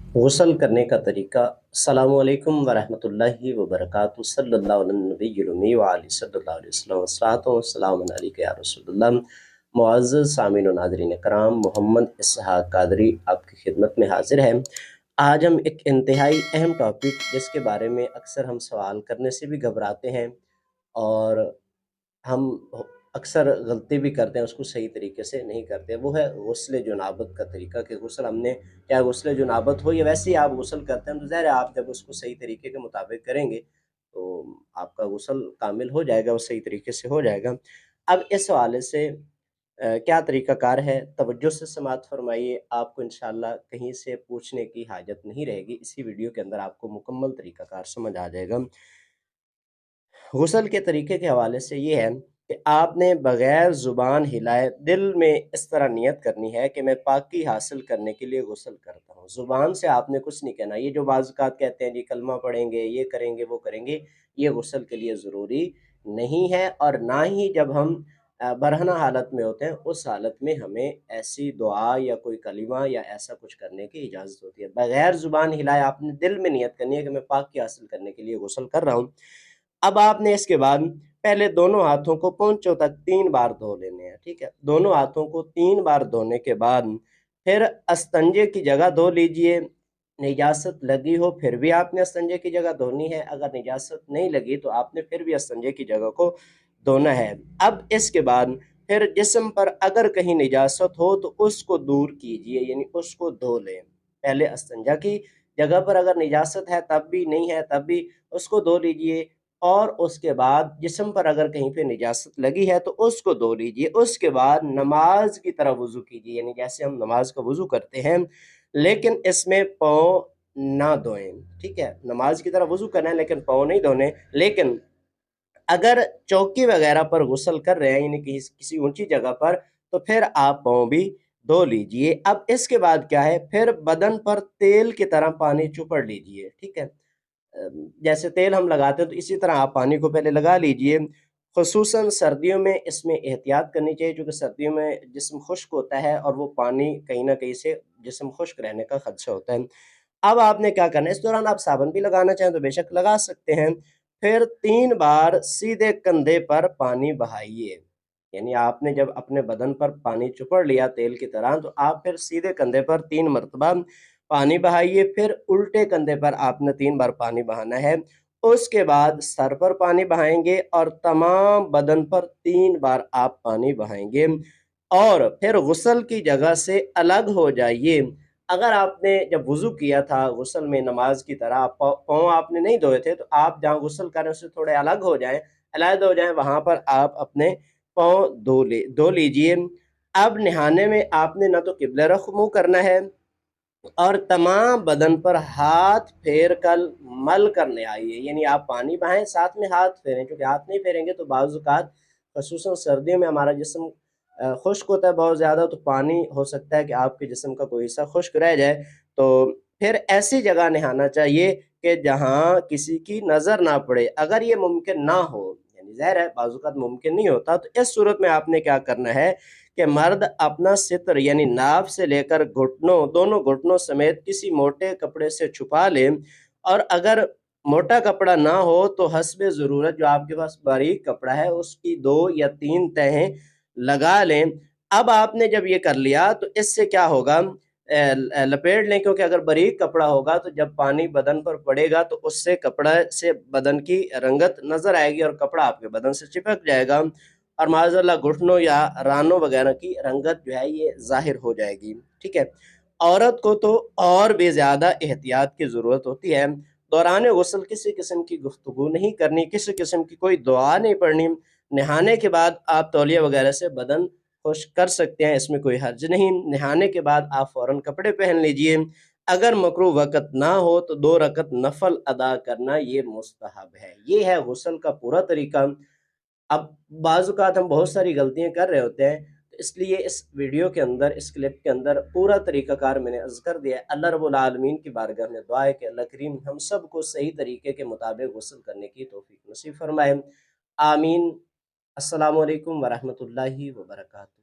गुस्ल करने का तरीका। अस्सलामु अलैकुम वरहमतुल्लाहि वबरकातुहू सल्लल्लाहु अला नबिय्यिल उम्मी व अली सल्लल्लाहु अलैहि वसल्लम वस्सलातु वस्सलामु अलैका या रसूलल्लाह। मुअज़्ज़ज़ सामीन व नाज़रीन कराम, मोहम्मद इसहाक़ कादरी आपकी खिदमत में हाज़िर है। आज हम एक इंतहाई अहम टॉपिक जिसके बारे में अक्सर हम सवाल करने से भी घबराते हैं और हम अक्सर गलती भी करते हैं, उसको सही तरीके से नहीं करते। वो है गुस्ल जुनाबत का तरीका कि गुस्ल हमने क्या गुस्ल जुनाबत हो या वैसे ही आप गुस्ल करते हैं तो ज़ाहिर है आप जब उसको सही तरीके के मुताबिक करेंगे तो आपका गुस्ल कामिल हो जाएगा, वो सही तरीके से हो जाएगा। अब इस हवाले से क्या तरीक़ाकार है, तवज्जो से समाअत फ़रमाइए, आपको इंशाअल्लाह कहीं से पूछने की हाजत नहीं रहेगी। इसी वीडियो के अंदर आपको मुकम्मल तरीक़ाकार समझ आ जाएगा। गुस्ल के तरीके के हवाले से ये है कि आपने बग़ैर ज़ुबान हिलाए दिल में इस तरह नियत करनी है कि मैं पाकी हासिल करने के लिए गुस्ल करता हूँ। ज़ुबान से आपने कुछ नहीं कहना। ये जो बाज़-औक़ात कहते हैं जी कलमा पढ़ेंगे, ये करेंगे, वो करेंगे, ये गुस्ल के लिए ज़रूरी नहीं है और ना ही जब हम बरहना हालत में होते हैं, उस हालत में हमें ऐसी दुआ या कोई कलिमा या ऐसा कुछ करने की इजाज़त होती है। बग़ैर ज़ुबान हिलाए आपने दिल में नियत करनी है कि मैं पाकी हासिल करने के लिए गुस्ल कर रहा हूँ। अब आपने इसके बाद पहले दोनों हाथों को पोंचों तक 3 बार धो लेने हैं, ठीक है? दोनों हाथों को 3 बार धोने के बाद फिर अस्तंजे की जगह धो लीजिए। निजासत लगी हो फिर भी आपने अस्तंजे की जगह धोनी है, अगर निजासत नहीं लगी तो आपने फिर भी अस्तंजे की जगह को धोना है। अब इसके बाद फिर जिस्म पर अगर कहीं निजासत हो तो उसको दूर कीजिए, यानी उसको धो लें। पहले अस्तंजा की जगह पर अगर निजासत है तब भी, नहीं है तब भी उसको धो लीजिए और उसके बाद जिस्म पर अगर कहीं पे निजासत लगी है तो उसको धो लीजिए। उसके बाद नमाज़ की तरह वज़ू कीजिए, यानी जैसे हम नमाज़ का वज़ू करते हैं, लेकिन इसमें पाँव ना धोएँ, ठीक है? नमाज़ की तरह वज़ू करना है लेकिन पाँव नहीं धोने। लेकिन अगर चौकी वगैरह पर गुस्ल कर रहे हैं यानी कि किसी ऊँची जगह पर, तो फिर आप पाँव भी धो लीजिए। अब इसके बाद क्या है, फिर बदन पर तेल की तरह पानी चुपड़ लीजिए, ठीक है? जैसे तेल हम लगाते हैं तो इसी तरह आप पानी को पहले लगा लीजिए। ख़ुसूसन सर्दियों में इसमें एहतियात करनी चाहिए क्योंकि सर्दियों में जिस्म खुश्क होता है और वो पानी कहीं न कहीं से जिस्म खुश्क रहने का ख़दशा होता है। अब आपने क्या करना है, इस दौरान आप साबुन भी लगाना चाहें तो बेशक लगा सकते हैं। फिर 3 बार सीधे कंधे पर पानी बहाइए, यानी आपने जब अपने बदन पर पानी चुपड़ लिया तेल की तरह तो आप फिर सीधे कंधे पर 3 मरतबा पानी बहाइए, फिर उल्टे कंधे पर आपने 3 बार पानी बहाना है। उसके बाद सर पर पानी बहाएँगे और तमाम बदन पर 3 बार आप पानी बहाएँगे और फिर गुस्ल की जगह से अलग हो जाइए। अगर आपने जब वज़ू किया था गुस्ल में नमाज़ की तरह पाँव आपने नहीं धोए थे, तो आप जहाँ गुस्ल कर रहे हैं उससे थोड़े अलग हो जाएँ, अलग हो जाएँ, वहाँ पर आप अपने पाँव धो लीजिए। अब नहाने में आपने ना तो किबला रुख मुँह करना है और तमाम बदन पर हाथ फेर कर मल करने आइए, यानी आप पानी बहाएँ साथ में हाथ फेरें क्योंकि हाथ नहीं फेरेंगे तो बाज़-औक़ात ख़ुसूसन सर्दियों में हमारा जिस्म खुश्क होता है बहुत ज़्यादा, तो पानी हो सकता है कि आपके जिस्म का कोई हिस्सा खुश्क रह जाए। तो फिर ऐसी जगह नहाना चाहिए कि जहाँ किसी की नज़र ना पड़े। अगर ये मुमकिन ना हो, यानी ज़ाहिर है बाज़-औक़ात मुमकिन नहीं होता, तो इस सूरत में आपने क्या करना है कि मर्द अपना सित्र यानी नाभ से लेकर घुटनों, दोनों घुटनों समेत किसी मोटे कपड़े से छुपा लें और अगर मोटा कपड़ा ना हो तो हस्बे ज़रूरत जो आपके पास बारीक कपड़ा है उसकी 2 या 3 तहें लगा लें। अब आपने जब ये कर लिया तो इससे क्या होगा, लपेट लें क्योंकि अगर बारीक कपड़ा होगा तो जब पानी बदन पर पड़ेगा तो उससे कपड़ा से बदन की रंगत नज़र आएगी और कपड़ा आपके बदन से चिपक जाएगा और माज़अल्लाह घुटनों या रानों वगैरह की रंगत जो है ये ज़ाहिर हो जाएगी, ठीक है? औरत को तो और भी ज़्यादा एहतियात की ज़रूरत होती है। दौरान गुस्ल किसी किस्म की गुफ्तगू नहीं करनी, किसी किस्म की कोई दुआ नहीं पढ़नी। नहाने के बाद आप तौलिया वगैरह से बदन खुश्क कर सकते हैं, इसमें कोई हर्ज नहीं। नहाने के बाद आप फ़ौरन कपड़े पहन लीजिए। अगर मकरूह वक़्त ना हो तो 2 रकत नफ़ल अदा करना ये मुस्तहब है। ये है गुस्ल का पूरा तरीका। अब बाज़-औक़ात हम बहुत सारी गलतियाँ कर रहे होते हैं, तो इसलिए इस वीडियो के अंदर, इस क्लिप के अंदर पूरा तरीक़ाकार मैंने अर्ज़ कर दिया है। अल्लाह रब्बुल आलमीन की बारगाह में दुआ है कि अल्लाह करीम हम सबको सही तरीके के मुताबिक गुस्ल करने की तौफ़ीक नसीब फ़रमाए। आमीन। अस्सलामु अलैकुम व रहमतुल्लाहि व बरकातहू।